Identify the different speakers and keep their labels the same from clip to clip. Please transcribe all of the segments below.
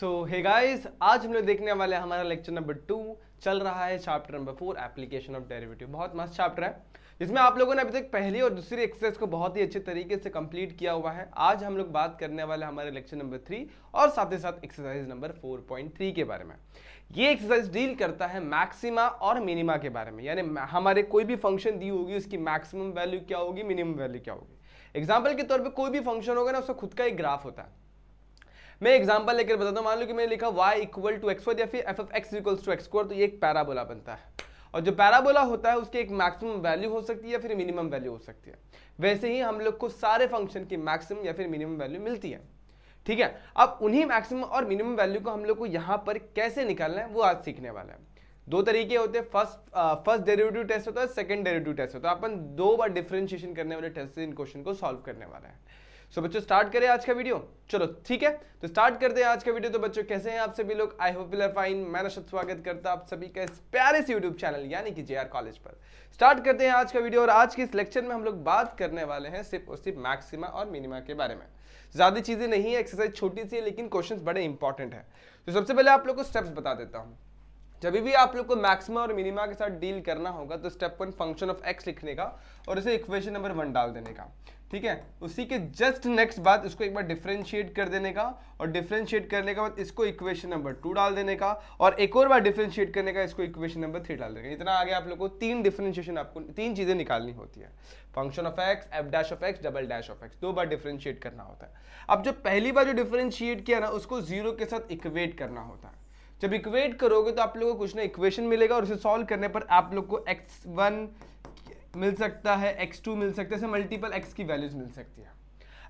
Speaker 1: Hey guys, आज हम लोग देखने वाले हैं हमारा लेक्चर नंबर 2 चल रहा है chapter number 4 application of derivative. बहुत मस्त चैप्टर है जिसमें आप लोगों ने अभी तक पहली और दूसरी एक्सरसाइज को बहुत ही अच्छे तरीके से कंप्लीट किया हुआ है। आज हम लोग बात करने वाले हैं हमारे लेक्चर नंबर 3 और साथ ही साथ एक्सरसाइज नंबर 4.3 के बारे में। ये एक्सरसाइज डील करता है मैक्सिमा और मिनिमा के बारे में, यानी हमारे कोई भी फंक्शन दी होगी उसकी मैक्सिमम वैल्यू क्या होगी, मिनिमम वैल्यू क्या होगी। एग्जाम्पल के तौर पर कोई भी फंक्शन होगा ना, उसका खुद का एक ग्राफ होता है। मैं एग्जांपल लेकर बताता हूं। मान लो कि मैंने लिखा y इक्वल टू एक्स या फिर f of x equals to x square, तो ये एक पैराबोला बनता है। और जो पैराबोला होता है उसकी एक मैक्सिमम वैल्यू हो सकती है या फिर मिनिमम वैल्यू हो सकती है। वैसे ही हम लोग को सारे फंक्शन की मैक्सिमम या फिर मिनिमम वैल्यू मिलती है। ठीक है, अब उन्हीं मैक्सिमम और मिनिमम वैल्यू को हम लोग को यहाँ पर कैसे निकालना है वो आज सीखने वाला है। दो तरीके होते हैं, फर्स्ट डेरिवेटिव टेस्ट होता है, सेकंड डेरिवेटिव टेस्ट होता है। अपन 2 बार डिफरेंशिएशन करने वाले टेस्ट से इन क्वेश्चन को सॉल्व करने वाला है। सो बच्चों स्टार्ट करें आज का वीडियो। चलो ठीक है, तो स्टार्ट करते हैं आज का वीडियो। तो बच्चों कैसे हैं आप सभी लोग? I hope you are fine. मैं नशद स्वागत करता आप सभी का इस प्यारे से यूट्यूब चैनल यानी कि जेआर कॉलेज पर। स्टार्ट करते हैं आज का वीडियो और आज के इस लेक्चर में हम लोग बात करने वाले हैं सिर्फ और सिर्फ मैक्सिमा और मिनिमा के बारे में। ज्यादा चीजें नहीं है, एक्सरसाइज छोटी सी है लेकिन क्वेश्चन बड़े इंपॉर्टेंट है। तो सबसे पहले आप लोग को स्टेप्स बता देता हूँ। जब भी आप लोग को मैक्सिमा और मिनिमा के साथ डील करना होगा तो स्टेप 1 फंक्शन ऑफ एक्स लिखने का और इसे इक्वेशन नंबर 1 डाल देने का। ठीक है, उसी के जस्ट नेक्स्ट बात इसको एक बार डिफरेंशिएट कर देने का और डिफरेंशिएट करने के बाद इसको इक्वेशन नंबर 2 डाल देने का और एक और बार डिफरेंशिएट करने का, इसको इक्वेशन नंबर 3 डाल देने का। इतना आगे आप लोग को 3 डिफरेंशिएशन, आपको 3 चीजें निकालनी होती है। Function of x, F dash of x, double dash of x, 2 bar differentiate करना होता है। अब जो पहली बार जो डिफरेंशिएट किया ना उसको 0 के साथ इक्वेट करना होता है। जब इक्वेट करोगे तो आप लोगों को कुछ ना इक्वेशन मिलेगा और उसे सॉल्व करने पर आप लोग को x1 मिल सकता है, x2 मिल सकता है, मल्टीपल x की वैल्यूज मिल सकती है।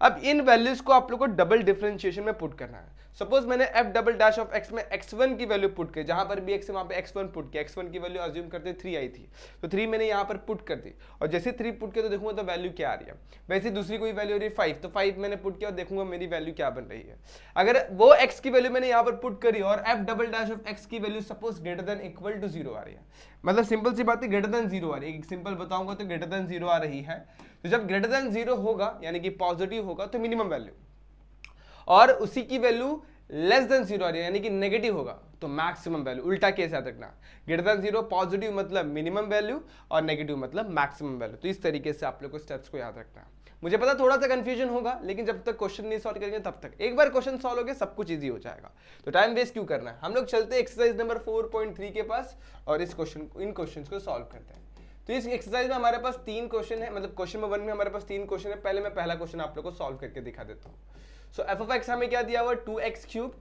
Speaker 1: अब इन वैल्यूज को आप लोग को डबल डिफरेंशिएशन में पुट करना है। सपोज मैंने f double dash of x में x1 की वैल्यू पुट की, जहां पर भी x है वहां पे x1 पुट किया। x1 की वैल्यू अज्यूम करते 3 आई थी तो 3 मैंने यहां पर पुट कर दी और जैसे 3 पुट किया तो देखूंगा तो वैल्यू क्या आ रही है। वैसे दूसरी कोई वैल्यू आ रही है 5, तो 5 मैंने पुट किया और देखूंगा मेरी वैल्यू क्या बन रही है। अगर वो x की वैल्यू मैंने यहां पर पुट करी और f double dash of x की value suppose greater than equal to 0 आ रही है, मतलब सिंपल सी बात है ग्रेटर देन 0 आ रही है। एक सिंपल बताऊंगा तो ग्रेटर देन 0 आ रही है। तो जब ग्रेटर देन 0 होगा यानी कि पॉजिटिव होगा तो मिनिमम वैल्यू, और उसी की वैल्यू लेस देन 0 आ रही है यानी कि नेगेटिव होगा तो मैक्सिमम वैल्यू। उल्टा केस याद रखना, ग्रेटर देन 0 पॉजिटिव मतलब मिनिमम वैल्यू और नेगेटिव मतलब मैक्सिमम वैल्यू। तो इस तरीके से आप लोग को स्टेप्स को याद रखना है। मुझे पता थोड़ा सा कंफ्यूजन होगा लेकिन जब तक क्वेश्चन नहीं सॉल्व करेंगे तब तक, एक बार क्वेश्चन सॉल्व हो गया सब कुछ इजी हो जाएगा। तो टाइम वेस्ट क्यों करना है, हम लोग चलते हैं एक्सरसाइज नंबर 4.3 के पास और इस इन क्वेश्चन को सॉल्व करते हैं। तो इस एक्सरसाइज में हमारे पास 3 क्वेश्चन है, मतलब क्वेश्चन नंबर 1 में हमारे पास 3 क्वेश्चन है। पहले मैं पहला क्वेश्चन आप लोग को सॉल्व करके दिखा देता हूँ। सो एफ ऑफ एक्स हमें क्या दिया हुआ, 2x cube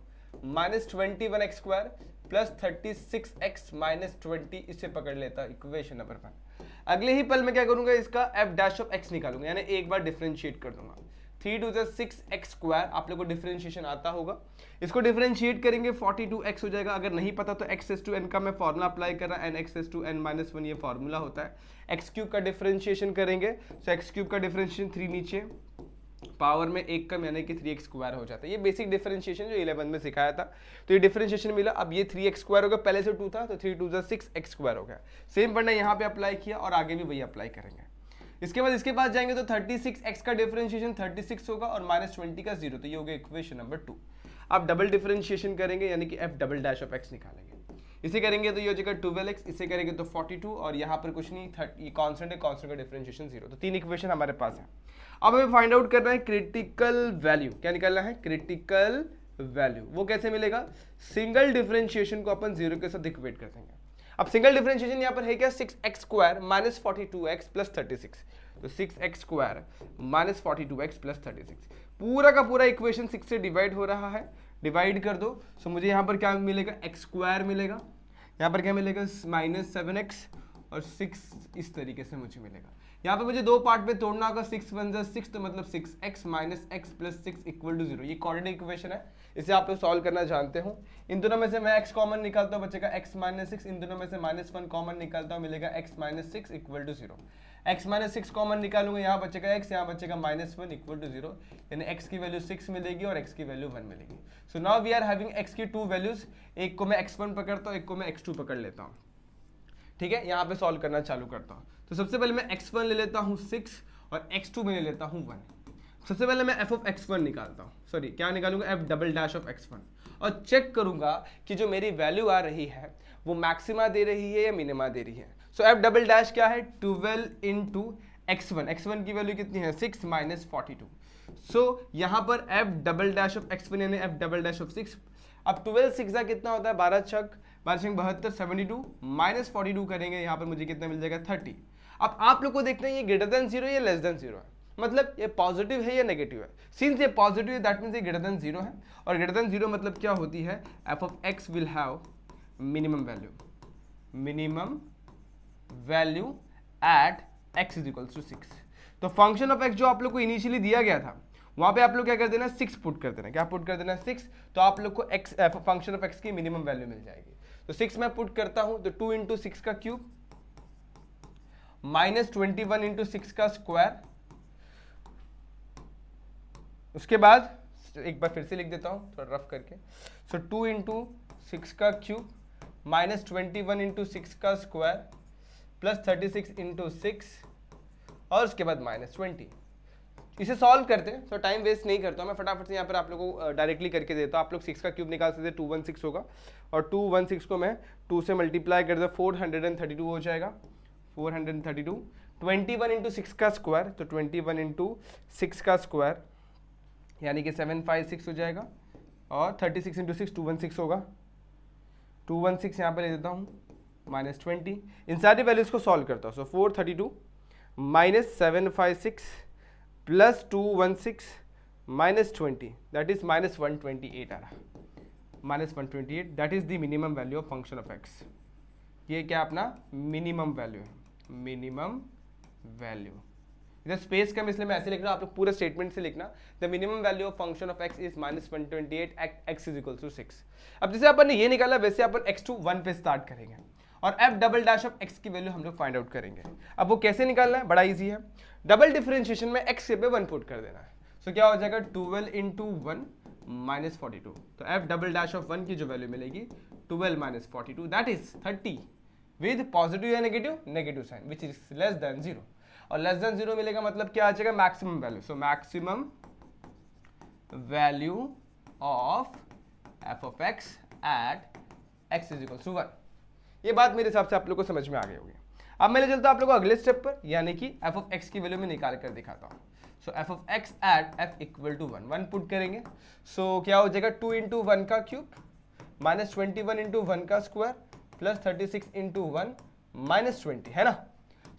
Speaker 1: minus 21x square plus 36x minus 20, इसे पकड़ लेता इक्वेशन नंबर 1। अगले ही पल में क्या करूंगा, इसका f डैश ऑफ x निकालूंगा, यानी एक बार डिफरेंशिएट कर दूंगा। 3 टू 6x स्क्वायर, आप लोग को डिफरेंशिएशन आता होगा। इसको डिफरेंशिएट करेंगे 42x हो जाएगा। अगर नहीं पता तो x टू n का मैं फॉर्मूला अप्लाई कर रहा है, n टू n माइनस 1 ये फॉर्मूला होता है। x क्यूब का डिफरेंशिएशन करेंगे तो x क्यूब का डिफरेंशिएशन 3 नीचे पावर में 1 कम यानी कि 3x स्क्वायर हो जाता है। ये बेसिक डिफरेंशिएशन जो 11 में सिखाया था, तो ये डिफरेंशिएशन मिला। अब ये 3x स्क्वायर हो गया, पहले से 2 था तो 3 टू 6x स्क्वायर हो गया। सेम पढ़ना यहाँ पे अप्लाई किया और आगे भी वही अप्लाई करेंगे। इसके बाद इसके पास जाएंगे तो 36x का डिफरेंशिएशन 36 होगा और माइनस 20 का 0, तो ये हो गया इक्वेशन नंबर 2। अब डबल डिफरेंशिएशन करेंगे यानी कि f double dash of x निकालेंगे। इसे करेंगे तो ये हो जाएगा 12x, इसे करेंगे तो 42 और यहाँ पर कुछ नहीं, ये कांस्टेंट है, कांस्टेंट का डिफरेंशिएशन 0। तो 3 इक्वेशन हमारे पास है। अब हमें फाइंड आउट करना है क्रिटिकल वैल्यू। क्या निकालना है, क्रिटिकल वैल्यू। वो कैसे मिलेगा, सिंगल डिफरेंशिएशन को अपन 0 के साथ इक्वेट कर देंगे। अब सिंगल डिफरेंशिएशन यहाँ पर है क्या, 6x square minus 42x plus 36, तो 6x square minus 42x plus 36, पूरा का पूरा इक्वेशन 6 से डिवाइड हो रहा है, डिवाइड कर दो। सो मुझे यहाँ पर क्या मिलेगा, x स्क्वायर मिलेगा, यहाँ पर क्या मिलेगा माइनस 7x और 6 इस तरीके से मुझे मिलेगा। यहाँ पे मुझे 2 पार्ट में तोड़ना होगा, 6 1 जा 6 तो मतलब 6x minus x plus 6 equal to 0। ये कोऑर्डिनेट इक्वेशन है, इसे आप लोग सॉल्व करना जानते हो। इन दोनों में से मैं x कॉमन निकालता हूँ, बचेगा x माइनस 6। इन दोनों में से माइनस 1 कॉमन निकालता हूँ, मिलेगा x minus 6 equal to 0। x minus 6 common निकालूंगा, यहाँ बचेगा x, यहाँ बचेगा माइनस 1 इक्वल टू 0, यानी x की वैल्यू 6 मिलेगी और x की वैल्यू 1 मिलेगी। So now we are having x की 2 वैल्यूज, एक को मैं x1 पकड़ता हूँ, एक को मैं x2 पकड़ लेता हूँ। ठीक है, यहाँ पे सॉल्व करना चालू करता हूँ। तो सबसे पहले मैं x1 ले लेता हूँ 6 और x2 में ले लेता हूँ 1। सबसे पहले मैं एफ ऑफ x1 निकालता हूँ, सॉरी क्या निकालूंगा, F double dash of x1, और चेक करूंगा कि जो मेरी वैल्यू आ रही है वो मैक्सिमा दे रही है या मिनिमा दे रही है। सो एफ डबल डैश क्या है, 12 इंटू x1 की वैल्यू कितनी है 6 माइनस 42। सो यहाँ पर F double dash of x1 यानी एफ डबल डैश ऑफ 6, अब 12 6 कितना होता है 12 छक 72 72 माइनस 42 करेंगे, यहाँ पर मुझे कितना मिल जाएगा 30। अब आप लोग को देखना है ये ग्रेटर देन 0 या लेस देन 0 है, मतलब ये पॉजिटिव है या नेगेटिव है। सिंस ये पॉजिटिव है दैट मींस ये ग्रेटर देन 0 है, और ग्रेटर देन 0 मतलब क्या होती है, f of x will have minimum value at x is equals to 6। तो फंक्शन ऑफ x जो आप लोग को इनिशियली दिया गया था वहां पे आप लोग क्या कर देना 6 पुट कर देना, क्या पुट कर देना 6, तो आप लोग को x फंक्शन ऑफ x की मिनिमम वैल्यू मिल जाएगी। तो 6 मैं पुट करता हूं तो 2 इंटू 6 का क्यूब माइनस 21 इंटू 6 का स्क्वायर, उसके बाद एक बार फिर से लिख देता हूं थोड़ा रफ करके। सो 2 इंटू 6 का क्यूब माइनस 21 इंटू 6 का स्क्वायर प्लस 36 इंटू 6 और उसके बाद माइनस 20। इसे सॉल्व करते हैं, तो टाइम वेस्ट नहीं करता मैं, फटाफट से यहाँ पर आप लोगों को डायरेक्टली करके देता हूँ। आप लोग 6 का क्यूब निकाल सकते 216 होगा, और 216 को मैं 2 से मल्टीप्लाई कर दे 432 हो जाएगा, 432। 21 इंटू 6 का स्क्वायर, तो 21 इंटू 6 का स्क्वायर यानी कि 756 हो जाएगा, और 36 इंटू 6 216 होगा, 216 यहाँ पर ले देता हूँ माइनस 20। इन सारी वैल्यूज को सॉल्व करता हूँ। सो 432 minus 756 plus 216 minus 20 that is minus 128 आ रहा, minus 128 that is the minimum value of function of x. ये क्या अपना मिनिमम वैल्यू है, मिनिमम वैल्यू। इधर स्पेस कम इसलिए मैं ऐसे लिख रहा हूँ, आप लोग पूरे स्टेटमेंट से लिखना, the minimum value of function of x is minus 128 x is equal to 6। अब जैसे अपन ने ये निकाला वैसे अपन एक्स टू 1 पे स्टार्ट करेंगे और F double dash of X की वैल्यू हम लोग फाइंड आउट करेंगे। अब वो कैसे निकालना है, बड़ा इजी है, डबल डिफरेंशिएशन में एक्स के पे 1 पुट कर देना है। सो क्या हो जाएगा 12 इंटू 1 माइनस 42, तो एफ डबल डैश ऑफ 1 की जो वैल्यू मिलेगी 12 minus 42 that is 30 with positive या negative sign which is less than 0, और लेस देन 0 मिलेगा मतलब क्या आ जाएगा maximum value. So maximum value of f of x at x is equal to 1। ये बात मेरे हिसाब से आप लोग को समझ में आ गई होगी। अब मैं ले चलता हूं आप लोग को अगले स्टेप पर, यानी कि एफ ऑफ एक्स की वैल्यू में निकाल कर दिखाता हूं। So F of x at F equal to 1 put करेंगे। सो क्या हो जाएगा 2 इंटू 1 का क्यूब माइनस 21 इंटू 1 का स्क्वायर प्लस 36 इंटू 1 माइनस 20 है ना।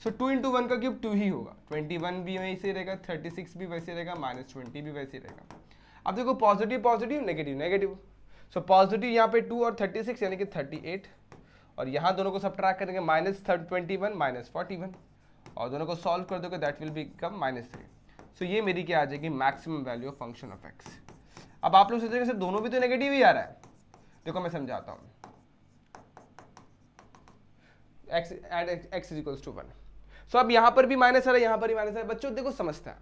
Speaker 1: सो 2 इंटू 1 का क्यूब 2 ही होगा, 21 भी वैसे रहेगा, 36 भी वैसे रहेगा, माइनस 20 भी वैसे रहेगा। अब देखो positive positive negative negative, so positive यहाँ पे 2 और 36 यानी कि 38, और यहाँ दोनों को सब्ट्रैक्ट करेंगे माइनस 21 माइनस 41, और दोनों को सॉल्व कर दोगे दैट विल बिकम माइनस 3। सो ये मेरी क्या आ जाएगी maximum value of function of x. अब आप लोग सोचेंगे सर दोनों भी तो नेगेटिव ही आ रहा है, देखो मैं समझाता हूँ। X at x is equals to 1, so अब यहाँ पर भी माइनस आ रहा है, यहाँ पर भी माइनस आ रहा है। बच्चों देखो समझता है,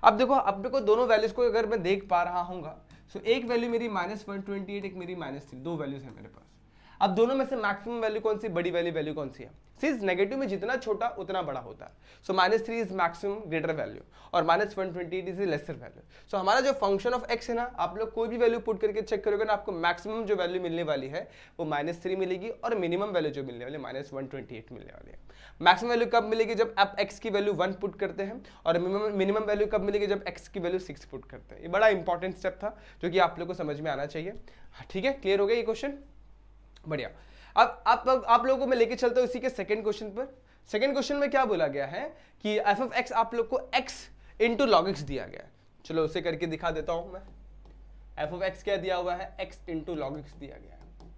Speaker 1: अब देखो दोनों वैल्यूज को अगर मैं देख पा रहा हूँगा, सो एक वैल्यू मेरी माइनस 128, एक मेरी माइनस 3, 2 वैल्यूज है मेरे पास। अब दोनों में से मैक्सिमम वैल्यू कौन सी, बड़ी वैल्यू कौन सी है, सिंस नेगेटिव में जितना छोटा उतना बड़ा होता है। So minus 3 is maximum greater value और माइनस 128 इज लेसर वैल्यू। सो हमारा जो फंक्शन ऑफ एक्स है ना, आप लोग कोई भी वैल्यू पुट करके चेक करोगे ना, आपको मैक्सिमम जो वैल्यू मिलने वाली है वो माइनस 3 मिलेगी, और मिनिमम वैल्यू जो मिलने वाली माइनस 128 मिलने वाली है। मैक्सिमम वैल्यू कब मिलेगी, जब आप एक्स की वैल्यू 1 पुट करते हैं, और मिनिमम वैल्यू कब मिलेगी, जब एक्स की वैल्यू 6 पुट करते हैं। ये बड़ा इंपॉर्टेंट स्टेप था जो कि आप लोग को समझ में आना चाहिए। ठीक है, क्लियर हो गया ये क्वेश्चन, बढ़िया। अब आप लोगों को मैं लेके चलता हूं इसी के सेकंड क्वेश्चन पर। सेकंड क्वेश्चन में क्या बोला गया है कि एफ ऑफ एक्स आप लोग को x इंटू लॉग एक्स दिया गया है। चलो उसे करके दिखा देता हूं मैं। एफ ऑफ एक्स क्या दिया हुआ है, x इंटू लॉग एक्स दिया गया है।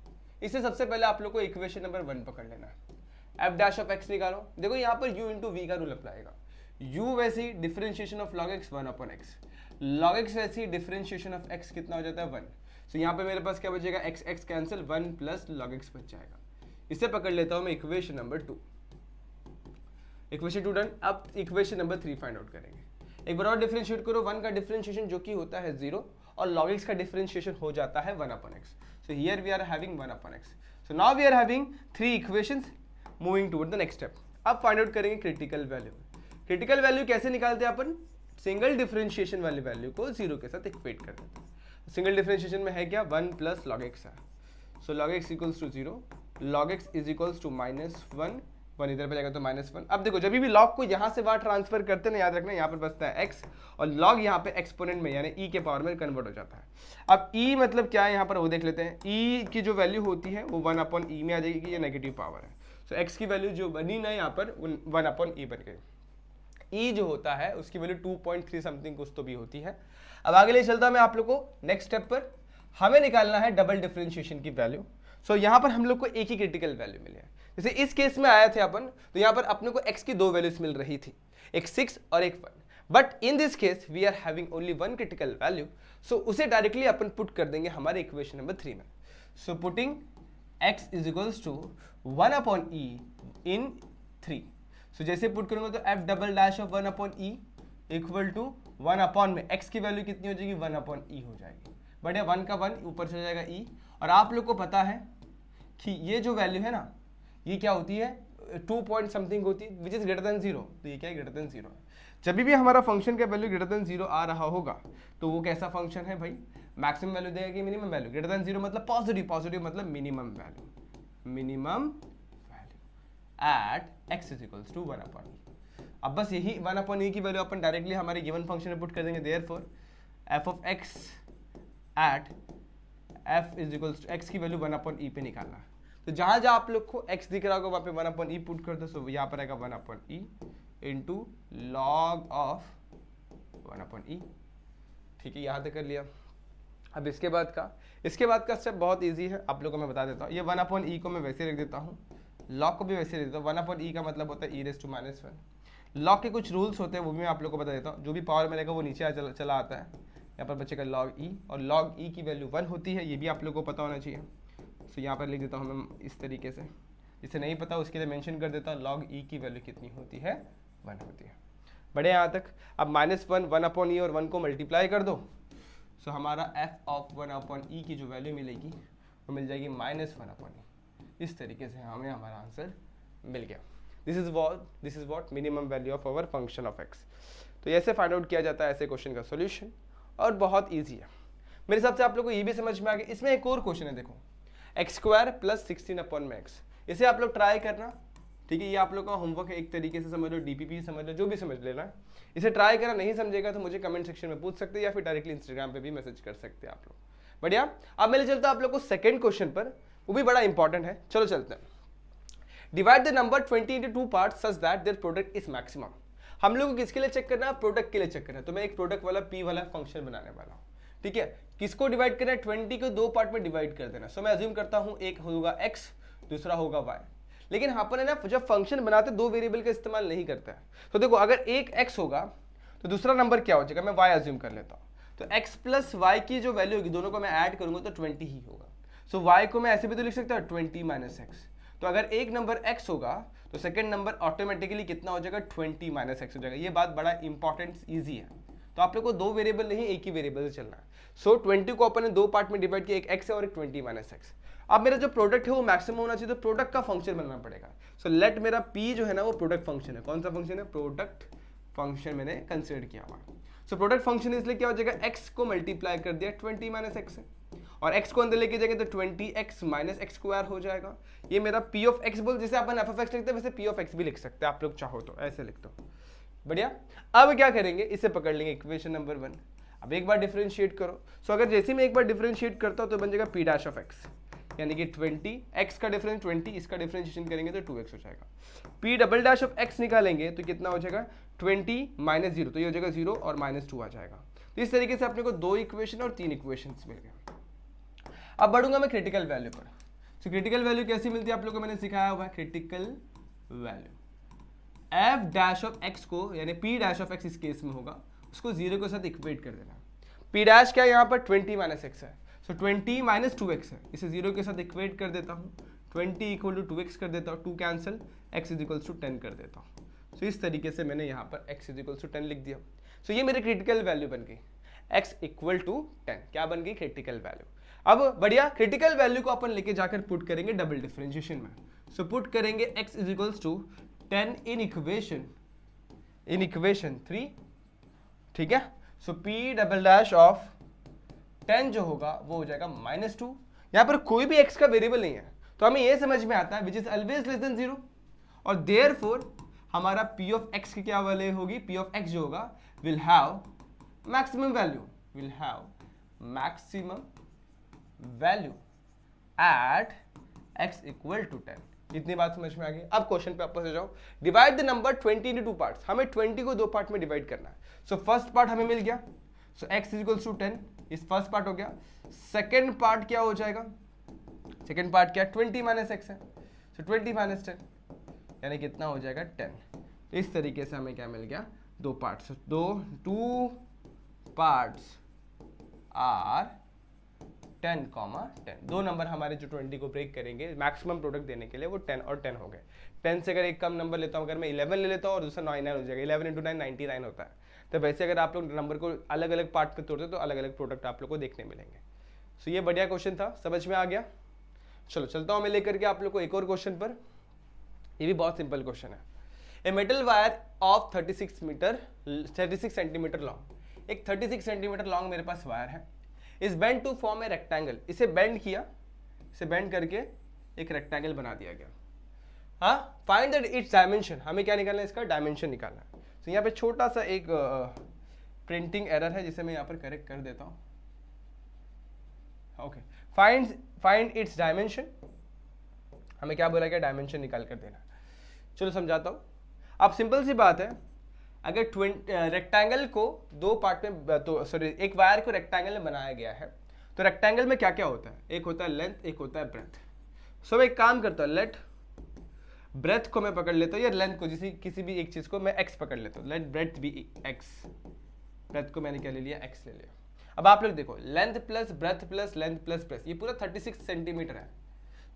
Speaker 1: इससे सबसे पहले आप लोग को इक्वेशन नंबर 1 पकड़ लेना है। एफ डैश ऑफ एक्स निकालो, देखो यहाँ पर u इंटू वी का रूल अप्लाइगा। u वैसे ही differentiation of log X 1 upon X, log X वैसे ही डिफरेंशिएशन ऑफ x कितना हो जाता है 1। सो यहाँ पे मेरे पास क्या बचेगा, x x cancel, 1 plus log x बच जाएगा। इसे पकड़ लेता हूँ मैं इक्वेशन नंबर 2। Equation 2 done. अब इक्वेशन नंबर 3 फाइंड आउट करेंगे। एक बार और डिफरेंशिएट करो, 1 का डिफरेंशिएशन जो कि होता है 0 और log x का डिफरेंशिएशन हो जाता है 1 upon x। So here we are having 1 upon x। So now we are having 3 equations moving toward the next step. अब फाइंड आउट करेंगे क्रिटिकल वैल्यू। क्रिटिकल वैल्यू कैसे निकालते हैं अपन, सिंगल डिफरेंशिएशन वाली वैल्यू को 0 के साथ इक्वेट कर देता हूँ। सिंगल डिफरेंशिएशन में है क्या 1 प्लस लॉग एक्स है, so log x equals to 0, log x is equals to -1, 1 इधर पे जाएगा तो -1। अब देखो जब भी लॉग को यहाँ से वहाँ ट्रांसफर करते ना, याद रखना यहाँ पर बचता है x और लॉग यहाँ पे एक्सपोनेंट में यानी e के पावर में कन्वर्ट हो जाता है। अब e मतलब क्या है यहाँ पर वो देख लेते हैं। e की जो वैल्यू होती है वो 1/e में आ जाएगी कि ये नेगेटिव पावर है, सो x की वैल्यू जो बनी ना यहाँ पर 1/e बन गई। e जो होता है उसकी वैल्यू 2.3 समथिंग कुछ तो भी होती है। अब आगे ले चलता मैं आप लोग को नेक्स्ट स्टेप पर, हमें निकालना है डबल डिफरेंशिएशन की वैल्यू। सो यहाँ पर हम लोग को एक ही क्रिटिकल वैल्यू मिली है। जैसे इस केस में आया थे अपन, तो यहाँ पर अपने को x की दो वैल्यूज मिल रही थी, एक 6 और एक 1, but in this case we are having only one critical value, so उसे डायरेक्टली अपन पुट कर देंगे हमारे इक्वेशन नंबर 3 में। So putting x is equals to 1/e in 3, so जैसे पुट करूंगा तो f double dash of 1/e equal to 1 में x की वैल्यू कितनी हो जाएगी 1/e हो जाएगी, बट ये 1 का 1 ऊपर चला जाएगा e, और आप लोग को पता है कि ये जो वैल्यू है ना ये क्या होती है 2 पॉइंट समथिंग होती है विच इज ग्रेटर देन 0, तो ये क्या है ग्रेटर देन 0 है। जब भी हमारा फंक्शन का वैल्यू ग्रेटर देन 0 आ रहा होगा तो वो कैसा फंक्शन है भाई, मैक्सिमम वैल्यू देगा कि मिनिमम वैल्यू। ग्रेटर देन 0 मतलब पॉजिटिव, पॉजिटिव मतलब minimum value, minimum value at x is equals to 1/e। अब बस यही 1/e की वैल्यू अपन डायरेक्टली हमारे गिवन फंक्शन में पुट कर देंगे। Therefore f of x at f is equals to x की वैल्यु 1/e पे निकालना है। तो जहां जहां आप लोग को x दिख रहा होगा वहां पे 1/e पुट कर दो, सो यहाँ पर आएगा 1/e into log of 1/e। ठीक है, यहाँ तक कर लिया। अब इसके बाद का स्टेप बहुत इजी है, आप लोगों को मैं बता देता हूँ। ये 1/e को मैं वैसे रख देता हूँ, लॉग को भी वैसे रख देता हूँ। 1/e का मतलब होता है e⁻⁻⁻1। लॉग के कुछ रूल्स होते हैं वो भी मैं आप लोग को बता देता हूँ। जो भी पावर में रहेगा वो नीचे चला आता है, यहाँ पर बचेगा log e, और log e की वैल्यू 1 होती है, ये भी आप लोग को पता होना चाहिए। सो यहाँ पर लिख देता हूँ मैं इस तरीके से, जिसे नहीं पता उसके लिए मेंशन कर देता हूँ log e की वैल्यू कितनी होती है 1 होती है। बढ़े यहाँ तक। अब -1 1/e और 1 को मल्टीप्लाई कर दो, सो हमारा f ऑफ 1/e की जो वैल्यू मिलेगी वो मिल जाएगी -1/e। इस तरीके से हमें हमारा आंसर मिल गया। This is what minimum value of our function of x। तो ऐसे फाइंड आउट किया जाता है ऐसे क्वेश्चन का सोल्यूशन, और बहुत ईजी है मेरे हिसाब से। आप लोग को ये भी समझ में आ गया। इसमें एक और क्वेश्चन है, देखो x² + 16/x, इसे आप लोग ट्राई करना। ठीक है, ये आप लोग का होमवर्क है, एक तरीके से समझ लो, डीपीपी समझ लो, जो भी समझ लेना है। इसे ट्राई करना, नहीं समझेगा तो मुझे कमेंट सेक्शन में पूछ सकते हैं या फिर डायरेक्टली इंस्टाग्राम पे भी मैसेज कर सकते हैं आप लोग। बढ़िया। अब मैं चलता आप लोग को सेकंड क्वेश्चन पर, वो भी बड़ा इंपॉर्टेंट है। चलो चलते हैं। Divide the number 20 into 2 parts such that their product is maximum। हम लोग को किसके लिए चेक करना है, प्रोडक्ट के लिए चेक करना है। तो मैं एक प्रोडक्ट वाला p वाला फंक्शन बनाने वाला हूँ। ठीक है, किसको डिवाइड करना है, 20 को 2 पार्ट में डिवाइड कर देना। सो मैं अज्यूम करता हूँ एक होगा x, दूसरा होगा y। लेकिन यहाँ पर है ना, जब फंक्शन बनाते 2 वेरिएबल का इस्तेमाल नहीं करता है। तो देखो अगर एक x होगा तो दूसरा नंबर क्या हो जाएगा, मैं y अज्यूम कर लेता हूँ। तो x प्लस y की जो वैल्यू होगी दोनों को मैं ऐड करूंगा तो 20 ही होगा। सो y को मैं ऐसे भी तो लिख सकता हूँ 20 - x। तो अगर एक नंबर x होगा तो सेकंड नंबर ऑटोमेटिकली कितना हो जाएगा, 20 - x हो जाएगा। ये बात बड़ा इंपॉर्टेंट ईजी है। तो आप लोग को 2 वेरिएबल नहीं, एक ही वेरिएबल से चलना है। सो 20 को अपन ने 2 पार्ट में डिवाइड किया, एक x है और एक 20 - x। अब मेरा जो प्रोडक्ट है वो मैक्सिमम होना चाहिए, तो प्रोडक्ट का फंक्शन बनना पड़ेगा। सो लेट मेरा p जो है ना वो प्रोडक्ट फंक्शन है। कौन सा फंक्शन है, प्रोडक्ट फंक्शन मैंने कंसिडर किया हुआ। सो प्रोडक्ट फंक्शन इसलिए क्या हो जाएगा, x को मल्टीप्लाई कर दिया 20 - x से, और x को अंदर लेके जाएंगे तो 20x - x² हो जाएगा। ये मेरा p ऑफ x बोल, जैसे अपन f ऑफ x लिखते हैं वैसे p ऑफ x भी लिख सकते हैं आप लोग चाहो तो, ऐसे लिख दो। बढ़िया। अब क्या करेंगे, इसे पकड़ लेंगे इक्वेशन नंबर 1। अब एक बार डिफरेंशिएट करो। सो अगर जैसे मैं एक बार डिफरेंशिएट करता हूँ तो बन जाएगा p' ऑफ x, यानी कि 20x का डिफरेंस 20, इसका डिफरेंशिएशन करेंगे तो 2x हो जाएगा। p' ऑफ x निकालेंगे तो कितना हो जाएगा, 20 - 0, तो ये हो जाएगा 0 और -2 आ जाएगा। तो इस तरीके से अपने को 2 इक्वेशन और 3 इक्वेशन मिल गए। अब बढ़ूंगा मैं क्रिटिकल वैल्यू पर। तो क्रिटिकल वैल्यू कैसी मिलती है आप लोगों को मैंने सिखाया हुआ है। Critical value f' of x को, यानी p' ऑफ x इस केस में होगा, उसको 0 के साथ इक्वेट कर देना। p' क्या यहाँ पर 20 - x है, सो 20 - 2x है, इसे 0 के साथ इक्वेट कर देता हूँ। 20 = 2x कर देता हूँ, 2 कैंसिल, x = 10 कर देता हूँ। सो इस तरीके से मैंने यहाँ पर x = 10 लिख दिया। सो ये मेरी क्रिटिकल वैल्यू बन गई, x = 10। क्या बन गई, क्रिटिकल वैल्यू। अब बढ़िया, क्रिटिकल वैल्यू को अपन लेके जाकर पुट करेंगे डबल डिफरेंशिएशन में। सो पुट करेंगे x = 10 इन इक्वेशन 3। ठीक है। सो पी डबल डैश ऑफ 10 जो होगा वो हो जाएगा -2। यहां पर कोई भी x का वेरिएबल नहीं है, तो हमें ये समझ में आता है which is always less than 0, और देयरफॉर हमारा p ऑफ x की क्या वैल्यू होगी, p ऑफ x जो होगा will have maximum value, will have maximum value at x equal to 10। इतनी बात समझ में आ गई। अब क्वेश्चन पे वापस आ जाओ। Divide the number 20 into 2 parts. हमें 20 को 2 पार्ट में डिवाइड करना है। सो फर्स्ट पार्ट हमें मिल गया, सो x इक्वल्स टू 10, इस फर्स्ट पार्ट हो गया। सेकेंड पार्ट क्या हो जाएगा, सेकेंड पार्ट क्या 20 माइनस एक्स है, सो 20 माइनस 10 यानी कितना हो जाएगा 10। तो इस तरीके से हमें क्या मिल गया, 2 parts, two parts are 10, 10। 2 number हमारे जो 20 को ब्रेक करेंगे मैक्सिमम प्रोडक्ट देने के लिए वो 10 और 10 हो गए। 10 से अगर एक कम नंबर लेता हूँ, अगर मैं 11 ले लेता हूँ और दूसरा 9 हो जाएगा, 11 इंटू 9 99 होता है। तो वैसे अगर आप लोग नंबर को अलग अलग पार्ट में तोड़ते तो अलग अलग प्रोडक्ट आप लोग को देखने मिलेंगे। सो ये बढ़िया क्वेश्चन था, समझ में आ गया। चलो चलता हूँ मैं लेकर के आप लोग को एक और क्वेश्चन पर। ये भी बहुत सिंपल क्वेश्चन है। A metal wire of 36 centimetre long, एक 36 सेंटीमीटर लॉन्ग मेरे पास वायर है, इस bend to form a rectangle. इसे बेंड किया, इसे बेंड करके एक रेक्टेंगल बना दिया गया। हाँ, फाइंड दैट इट्स डायमेंशन। हमें क्या निकालना है, इसका डायमेंशन निकालना है। तो यहाँ पे छोटा सा एक प्रिंटिंग एरर है जिसे मैं यहाँ पर करेक्ट कर देता हूँ। Okay, find its dimension. हमें क्या बोला गया, डायमेंशन निकाल कर देना। चलो समझाता हूँ। अब सिंपल सी बात है, अगर रेक्टेंगल को 2 पार्ट में, तो सॉरी एक वायर को रेक्टेंगल में बनाया गया है, तो रेक्टेंगल में क्या क्या होता है, एक होता है लेंथ, एक होता है ब्रेथ। सो मैं एक काम करता हूँ, लेट ब्रेथ को मैं पकड़ लेता हूँ या लेंथ को, किसी भी एक चीज को मैं x पकड़ लेता हूँ, let breadth be x। Breadth को मैंने क्या ले लिया, x ले लिया। अब आप लोग देखो, length plus breadth plus length plus breadth, ये पूरा 36 सेंटीमीटर है।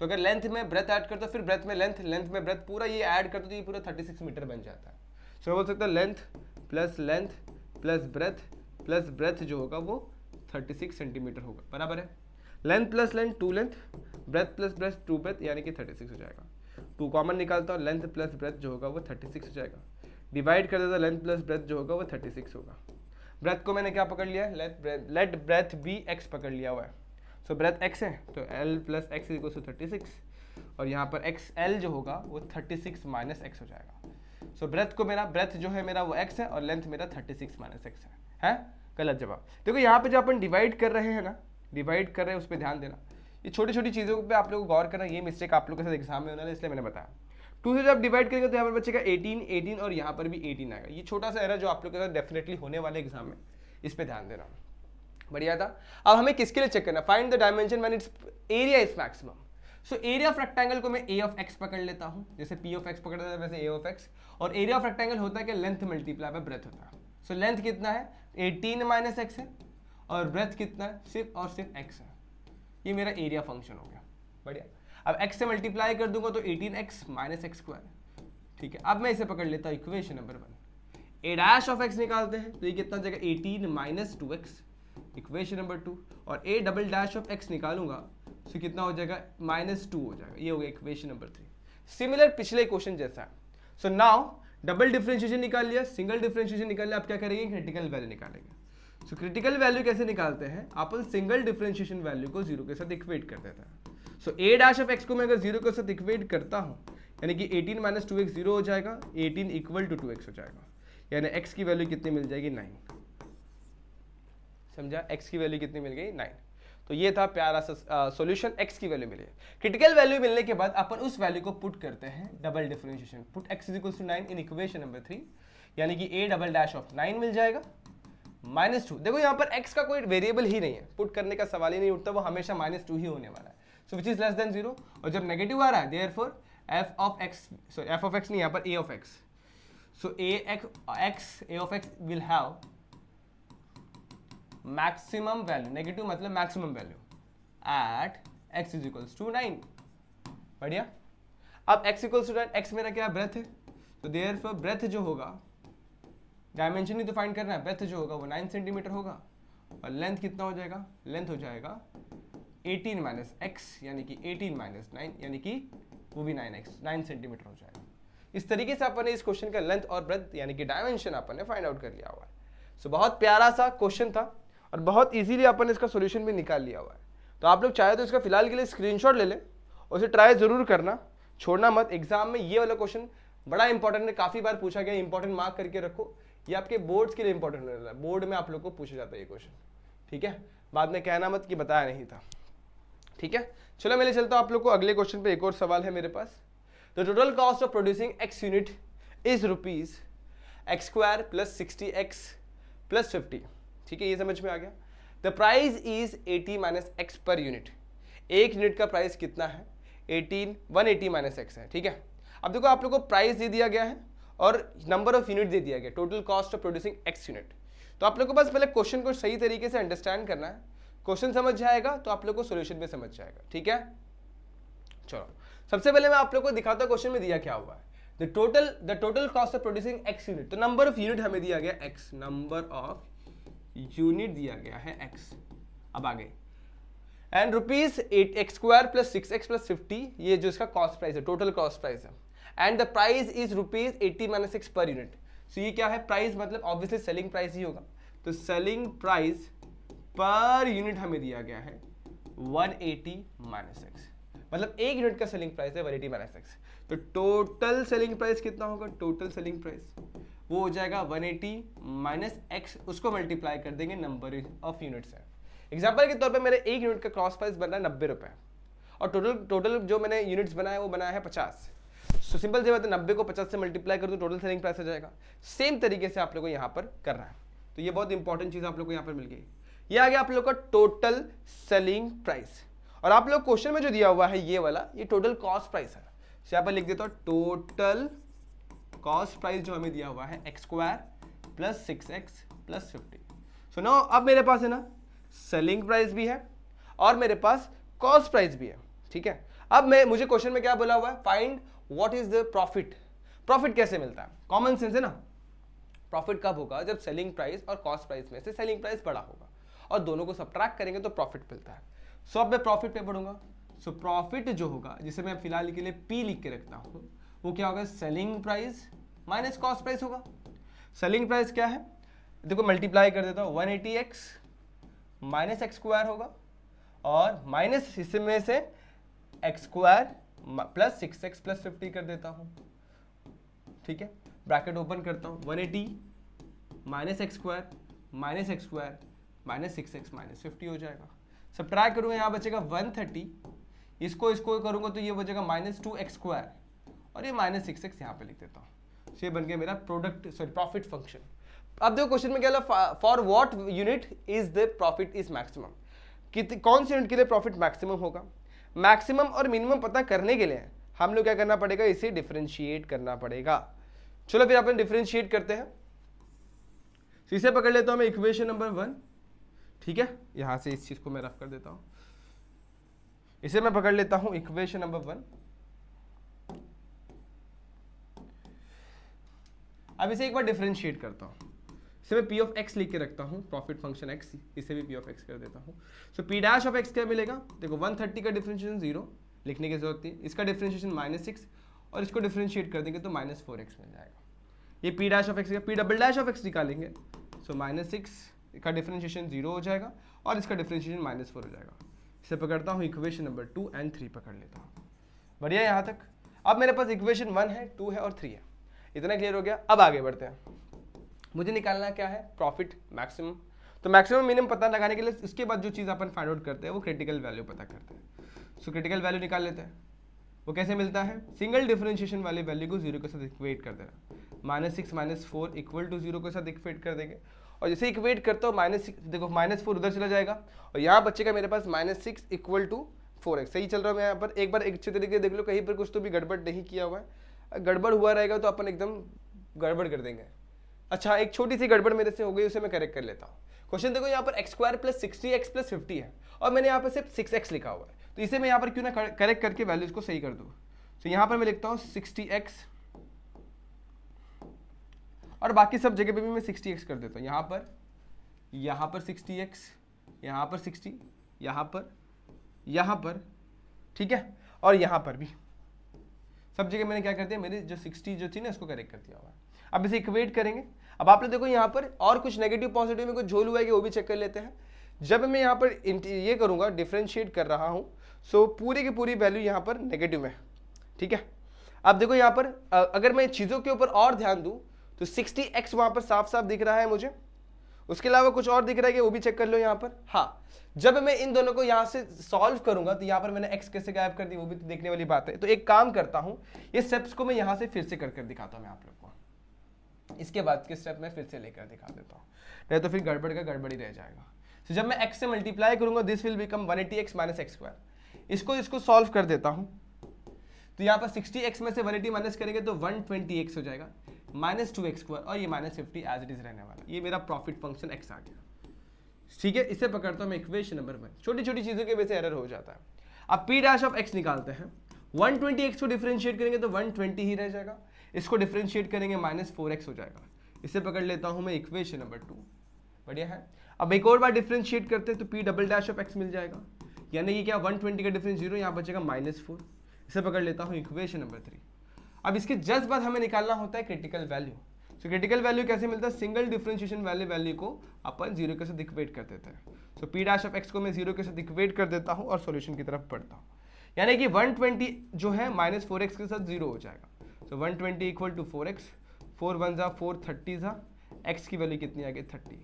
Speaker 1: तो अगर लेंथ में ब्रेथ ऐड कर दो, फिर ब्रेथ में लेंथ, लेंथ में ब्रेथ, पूरा ये ऐड कर दो तो ये पूरा 36 मीटर बन जाता है। सो मैं बोल सकता हूँ लेंथ प्लस ब्रेथ ब्रेथ जो होगा वो 36 सेंटीमीटर होगा, बराबर है। Length plus length 2 length, breadth plus breadth 2 breadth, यानी कि 36 हो जाएगा। 2 कॉमन निकालता हूँ, लेंथ प्लस ब्रेथ जो होगा वो 36 हो जाएगा। डिवाइड कर देता, लेंथ प्लस ब्रेथ जो होगा वो 36 होगा। ब्रेथ को मैंने क्या पकड़ लिया, लेट ब्रेथ बी x पकड़ लिया हुआ है। सो ब्रेथ x है तो l plus x equal to 36, और यहाँ पर x l जो होगा वो 36 माइनस एक्स हो जाएगा। सो ब्रेथ को मेरा, ब्रेथ जो है मेरा वो x है और लेंथ मेरा 36 माइनस एक्स है। गलत जवाब। देखो यहाँ पे जो अपन डिवाइड कर रहे हैं ना, डिवाइड कर रहे हैं उस पर ध्यान देना। ये छोटी छोटी चीज़ों पे आप लोग गौर करना, ये मिस्टेक आप लोग के साथ एग्जाम में होना है, इसलिए मैंने बताया। 2 से जब डिवाइड करेंगे तो यहाँ पर बचेगा 18 और यहाँ पर भी 18 आएगा। ये छोटा सा एरर जो आप लोग के साथ डेफिनेटली होने वाले एग्जाम में, इस पे ध्यान देना। बढ़िया था। अब हमें किसके लिए चेक करना, find the dimension when it's area is maximum. So area of rectangle को मैं a ऑफ x पकड़ लेता हूँ, जैसे p ऑफ x पकड़ता है वैसे a ऑफ x। और एरिया ऑफ रेक्टेंगल होता है कि लेंथ मल्टीप्लाई बाय ब्रेथ होता है। सो लेंथ कितना है, 18 माइनस एक्स है, और ब्रेथ कितना है, सिर्फ और सिर्फ x है। ये मेरा एरिया फंक्शन हो गया। बढ़िया। अब x से मल्टीप्लाई कर दूंगा तो 18x माइनस एक्स स्क्वायर। ठीक है, अब मैं इसे पकड़ लेता हूँ equation number 1। a dash of x निकालते हैं तो ये कितना हो जाएगा, 18 माइनस 2x, इक्वेशन नंबर 2। और a double dash of x निकालूंगा तो कितना हो जाएगा, -2 हो जाएगा। ये हो गया इक्वेशन नंबर 3। सिमिलर पिछले क्वेश्चन जैसा। सो नाउ डबल डिफरेंशिएशन निकाल लिया, सिंगल डिफरेंशिएशन निकाल लिया। अब क्या करेंगे, क्रिटिकल वैल्यू निकालेंगे। सो क्रिटिकल वैल्यू कैसे निकालते हैं, अपन सिंगल डिफरेंशिएशन वैल्यू को 0 के साथ इक्वेट कर देता है। सो a डैश ऑफ x को मैं अगर 0 के साथ इक्वेट करता हूँ, यानी कि 18 माइनस 2x 0 हो जाएगा, 18 इक्वल टू 2x हो जाएगा, यानी x की वैल्यू कितनी मिल जाएगी, 9। समझा, x की वैल्यू कितनी मिल गई, 9। तो ये था प्यारा सा सॉल्यूशन, x की वैल्यू मिली है। क्रिटिकल वैल्यू मिलने के बाद अपन उस वैल्यू को पुट करते हैं double differentiation, put x is equal to 9 in equation number 3, यानी कि a डबल डैश ऑफ 9 मिल जाएगा -2। देखो यहाँ पर x का कोई वेरिएबल ही नहीं है, पुट करने का सवाल ही नहीं उठता, वो हमेशा -2 ही होने वाला है। सो विच इज लेस देन 0, और जब नेगेटिव आ रहा है देयरफॉर f ऑफ x नहीं, यहाँ पर a of x। So a of x will have maximum value, negative मतलब maximum value at x is equals to 9। बढ़िया। अब x इक्वल्स टू 9, x मेरा क्या ब्रेथ है, तो देयरफॉर ब्रेथ जो होगा, डायमेंशन ही तो फाइंड करना है, ब्रेथ जो होगा वो 9 सेंटीमीटर होगा, और लेंथ कितना हो जाएगा, लेंथ हो जाएगा 18 माइनस एक्स, यानी कि 18 माइनस 9, यानी कि वो भी 9 सेंटीमीटर हो जाएगा। इस तरीके से अपन ने इस क्वेश्चन का लेंथ और ब्रेथ यानी कि डायमेंशन अपन ने फाइंड आउट कर लिया हुआ है। सो बहुत प्यारा सा क्वेश्चन था और बहुत इजीली अपन इसका सॉल्यूशन भी निकाल लिया हुआ है। तो आप लोग चाहे तो इसका फिलहाल के लिए स्क्रीनशॉट ले लें और उसे ट्राई जरूर करना, छोड़ना मत। एग्जाम में ये वाला क्वेश्चन बड़ा इंपॉर्टेंट है, काफी बार पूछा गया, इंपॉर्टेंट मार्क करके रखो, ये आपके बोर्ड्स के लिए इंपॉर्टेंट होने वाला है, बोर्ड में आप लोग को पूछा जाता है ये क्वेश्चन, ठीक है। बाद में कहना मत कि बताया नहीं था, ठीक है। चलो मैं ले चलता हूं आप लोग को अगले क्वेश्चन पे। एक और सवाल है मेरे पास। The total cost of producing x unit is rupees X square plus 60x plus 50, ठीक है, ये समझ में आ गया। The price is 80 minus X per unit, एक यूनिट का प्राइस कितना है, 180 माइनस एक्स है, ठीक है। अब देखो आप लोग को प्राइस दे दिया गया है और नंबर ऑफ यूनिट दे दिया गया, total cost of producing x unit. तो आप लोग को बस पहले क्वेश्चन को सही तरीके से अंडरस्टैंड करना है, क्वेश्चन समझ जाएगा तो आप लोग को सॉल्यूशन भी समझ जाएगा, ठीक है। चलो सबसे पहले मैं आप लोग को दिखाता हूं क्वेश्चन में दिया क्या हुआ है। The total cost of producing x unit, तो नंबर ऑफ यूनिट हमें दिया गया x, नंबर ऑफ यूनिट दिया गया है x। अब आगे and rupees 8x square plus 6x plus 50, ये जो इसका कॉस्ट प्राइस है, टोटल कॉस्ट प्राइस है। And the price is rupees 80 minus X per unit. So ये क्या है, प्राइस मतलब ऑब्वियसली सेलिंग प्राइस ही होगा, तो सेलिंग प्राइस पर यूनिट हमें दिया गया है 180 माइनस एक्स, मतलब एक यूनिट का सेलिंग प्राइस है 180 माइनस एक्स। तो टोटल सेलिंग प्राइस कितना होगा, टोटल सेलिंग प्राइस वो हो जाएगा 180 माइनस एक्स, उसको मल्टीप्लाई कर देंगे नंबर ऑफ यूनिट्स है। एग्जाम्पल के तौर पे मेरे एक यूनिट का कॉस्ट प्राइस बन रहा है 90 रुपए और टोटल जो मैंने यूनिट्स बनाया वो बनाया है 50। सो सिंपल सी बात है, 90 को 50 से मल्टीप्लाई कर दो, टोटल सेलिंग प्राइस हो जाएगा। सेम तरीके से आप लोग को यहाँ पर करना है, तो ये बहुत इंपॉर्टेंट चीज आप लोग को यहाँ पर मिल गई। ये आ गया आप लोग का टोटल सेलिंग प्राइस, और आप लोग क्वेश्चन में जो दिया हुआ है ये वाला, ये टोटल कॉस्ट प्राइस है। सो यहाँ पर लिख देता हूँ टोटल कॉस्ट प्राइस जो हमें दिया हुआ है x square plus 6x plus 50। So no अब मेरे पास है ना सेलिंग प्राइस भी है और मेरे पास कॉस्ट प्राइस भी है, ठीक है। अब मुझे क्वेश्चन में क्या बोला हुआ है, find what is the profit. Profit कैसे मिलता है, कॉमन सेंस है ना। प्रॉफिट कब होगा, जब सेलिंग प्राइस और कॉस्ट प्राइस में से सेलिंग प्राइस बड़ा होगा और दोनों को सब्ट्रैक्ट करेंगे तो प्रॉफिट मिलता है। सो अब मैं प्रॉफिट पे पढ़ूंगा। सो प्रॉफिट जो होगा, जिसे मैं फिलहाल के लिए P लिख के रखता हूं, वो क्या होगा, selling price minus cost price होगा। सेलिंग प्राइस क्या है, देखो मल्टीप्लाई कर देता हूं, 180x माइनस एक्स स्क्वायर होगा और माइनस इसमें से x square plus 6x plus 50 कर देता हूं, ठीक है। ब्रैकेट ओपन करता हूं, 180 minus x square minus x square minus 6x minus 50 हो जाएगा। सब ट्राई करूंगा, यहाँ बचेगा 130, इसको करूंगा तो ये बचेगा माइनस 2x स्क्वायर और ये माइनस 6x यहाँ पे लिख देता हूँ। ये बन गया मेरा प्रॉफिट फंक्शन। अब देखो क्वेश्चन में क्या है, for what unit is the profit is maximum, कौन से यूनिट के लिए प्रॉफिट मैक्सिमम होगा। मैक्सिमम और मिनिमम पता करने के लिए हम लोग क्या करना पड़ेगा, इसे डिफरेंशिएट करना पड़ेगा। चलो फिर अपन डिफरेंशिएट करते हैं। इसे पकड़ लेता हूं मैं इक्वेशन नंबर 1, ठीक है। यहां से इस चीज को मैं रफ कर देता हूं, इसे मैं पकड़ लेता हूं इक्वेशन नंबर 1। अब इसे एक बार डिफरेंशिएट करता हूं, इसे मैं p ऑफ x लिख के रखता हूं, प्रॉफिट फंक्शन x, इसे भी p ऑफ x कर देता हूं। सो p डैश ऑफ x क्या मिलेगा, देखो 130 का डिफरेंशिएशन 0 लिखने की जरूरत नहीं, इसका डिफरेंशिएशन -6 और इसको डिफरेंशिएट कर देंगे तो -4x मिल जाएगा। ये p डैश ऑफ x का p double dash of x निकालेंगे, सो -6 का डिफरेंशिएशन 0 हो जाएगा और इसका डिफरेंशिएशन -4 हो जाएगा। इसे पकड़ता हूँ इक्वेशन नंबर 2 एंड 3 पकड़ लेता हूँ। बढ़िया यहाँ तक। अब मेरे पास इक्वेशन 1 है, 2 है और 3 है, इतना क्लियर हो गया। अब आगे बढ़ते हैं, मुझे निकालना क्या है, प्रॉफिट मैक्सिमम। तो मैक्सिमम मिनिमम पता लगाने के लिए उसके बाद जो चीज़ अपन फाइंड आउट करते हैं वो क्रिटिकल वैल्यू पता करते हैं। सो क्रिटिकल वैल्यू निकाल लेते हैं। वो कैसे मिलता है, सिंगल डिफरेंशिएशन वाले वैल्यू को 0 के साथ इक्वेट कर देना, -6 -4 इक्वल टू 0 के साथ इक्वेट कर देंगे। और जैसे इक्वेट करता हूँ -6, देखो -4 उधर चला जाएगा और यहाँ बचेगा मेरे पास -6 इक्वल टू 4x। सही चल रहा है मैं यहाँ पर, एक बार एक अच्छे तरीके देख लो, कहीं पर कुछ तो भी गड़बड़ नहीं किया हुआ है। गड़बड़ हुआ रहेगा तो अपन एकदम गड़बड़ कर देंगे। अच्छा, एक छोटी सी गड़बड़ मेरे से हो गई, उसे मैं करेक्ट कर लेता हूँ। क्वेश्चन देखो, यहाँ पर x square plus 60x plus 50 है और मैंने यहाँ पर सिर्फ 6x लिखा हुआ है, तो इसे मैं यहाँ पर क्यों ना करेक्ट करके वैल्यूज को सही कर दूँ। तो यहाँ पर मैं लिखता हूँ 60x और बाकी सब जगह पे भी मैं 60x कर देता हूँ। यहाँ पर 60x, यहाँ पर 60, यहाँ पर, ठीक है, और यहाँ पर भी सब जगह मैंने क्या कर दिया, मेरी जो 60 जो थी ना इसको करेक्ट कर दिया हुआ है। अब इसे इक्वेट करेंगे। अब आप लोग देखो यहाँ पर और कुछ नेगेटिव पॉजिटिव में कुछ झोल हुआ है कि वो भी चेक कर लेते हैं। जब मैं यहाँ पर ये करूँगा, डिफ्रेंशिएट कर रहा हूँ, सो पूरी की पूरी वैल्यू यहाँ पर नेगेटिव में, ठीक है। अब देखो यहाँ पर अगर मैं चीज़ों के ऊपर और ध्यान दूँ तो 60x वहाँ पर साफ साफ दिख रहा है मुझे। उसके अलावा कुछ और दिख रहा है कि वो भी चेक कर लो यहाँ पर। हाँ, जब मैं इन दोनों को यहाँ से सॉल्व करूंगा तो यहाँ पर मैंने x कैसे गायब कर दी वो भी तो देखने वाली बात है। तो एक काम करता हूँ, ये स्टेप्स को मैं यहाँ से फिर से कर दिखाता हूँ मैं आप लोग को। इसके बाद के स्टेप में फिर से लेकर दिखा देता हूँ, नहीं तो फिर गड़बड़ का गड़बड़ी रह जाएगा। तो जब मैं x से मल्टीप्लाई करूंगा this will become 180x minus x square. इसको सॉल्व कर देता हूँ तो यहाँ पर 60x में से 180 माइनस करेंगे तो 120x हो जाएगा, माइनस 2x स्क्वायर, और ये माइनस 50 एज इट इज रहने वाला। ये मेरा प्रॉफिट फंक्शन x आ गया, ठीक है। इसे पकड़ता हूँ मैं इक्वेशन नंबर 1। छोटी छोटी चीज़ों के वजह से एरर हो जाता है। अब p डैश ऑफ x निकालते हैं। 120x को डिफरेंशिएट करेंगे तो 120 ही रह जाएगा, इसको डिफरेंशिएट करेंगे माइनस 4x हो जाएगा। इसे पकड़ लेता हूँ मैं इक्वेशन नंबर 2। बढ़िया है। अब एक और बार डिफरेंशिएट करते हैं तो p double dash of x मिल जाएगा, यानी कि क्या 120 का डिफरेंस 0, यहाँ बचेगा -4। इसे पकड़ लेता हूँ इक्वेशन नंबर 3। अब इसके जस्ट बाद हमें निकालना होता है critical value. So critical value कैसे मिलता है, सिंगल डिफरेंशिएशन वाले वैल्यू को अपन 0 के साथ इक्वेट कर देते हैं। सो p डैश ऑफ x को मैं 0 के साथ इक्वेट कर देता हूँ और सॉल्यूशन की तरफ बढ़ता हूँ, यानी कि 120 जो है -4x के साथ 0 हो जाएगा। सो 120 इक्वल टू 4x, 4 1 जा 4, 30 जा, x की वैल्यू कितनी आ गई 30,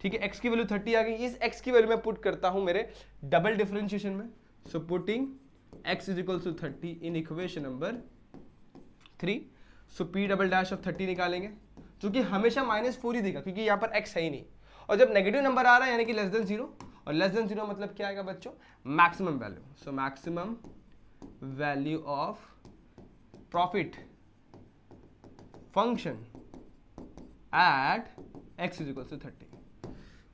Speaker 1: ठीक है। x की वैल्यू 30 आ गई। इस x की वैल्यू मैं पुट करता हूँ मेरे डबल डिफरेंशिएशन में। So putting x is equal to 30 in equation number 3। So p double dash of 30 निकालेंगे, जो कि हमेशा -4 ही देगा क्योंकि यहाँ पर x है ही नहीं। और जब नेगेटिव नंबर आ रहा है यानी कि लेस देन 0, और लेस देन 0 मतलब क्या आएगा बच्चों, maximum value. So maximum value of profit function at x is equal to 30।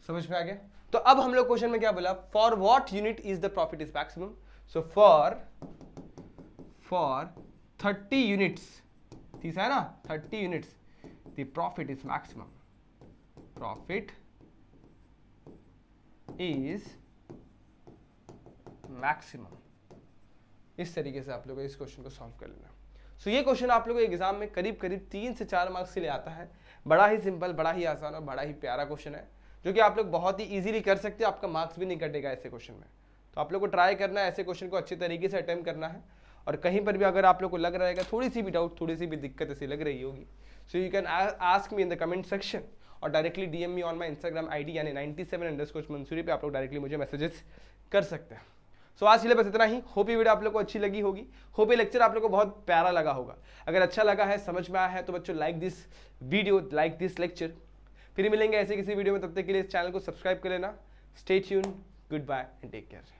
Speaker 1: समझ में आ गया। तो अब हम लोग क्वेश्चन में क्या बोला, for what unit is the profit is maximum. So for 30 units, ठीक है ना, 30 units the profit is maximum, profit is maximum. इस तरीके से आप लोगों को इस क्वेश्चन को सॉल्व कर लेना। सो ये क्वेश्चन आप लोगों को एग्जाम में करीब करीब 3 से 4 मार्क्स के लिए आता है। बड़ा ही सिंपल, बड़ा ही आसान और बड़ा ही प्यारा क्वेश्चन है, जो कि आप लोग बहुत ही इजीली कर सकते हो। आपका मार्क्स भी नहीं कटेगा ऐसे क्वेश्चन में। तो आप लोग को ट्राई करना है, ऐसे क्वेश्चन को अच्छे तरीके से अटेम्प्ट करना है। और कहीं पर भी अगर आप लोग को लग रहा है थोड़ी सी भी डाउट, थोड़ी सी भी दिक्कत ऐसी लग रही होगी, so you can ask me in the comment section और directly DM me on my Instagram ID यानी 97_मंसूरी पे आप लोग डायरेक्टली मुझे मैसेजेस कर सकते हैं। सो आज के लिए बस इतना ही। होप ये वीडियो आप लोग को अच्छी लगी होगी, होप ये लेक्चर आप लोग को बहुत प्यारा लगा होगा। अगर अच्छा लगा है, समझ में आया है तो बच्चों like this video, like this lecture. फिर मिलेंगे ऐसे किसी वीडियो में, तब तक के लिए इस चैनल को सब्सक्राइब कर लेना। Stay tune, good bye and take care.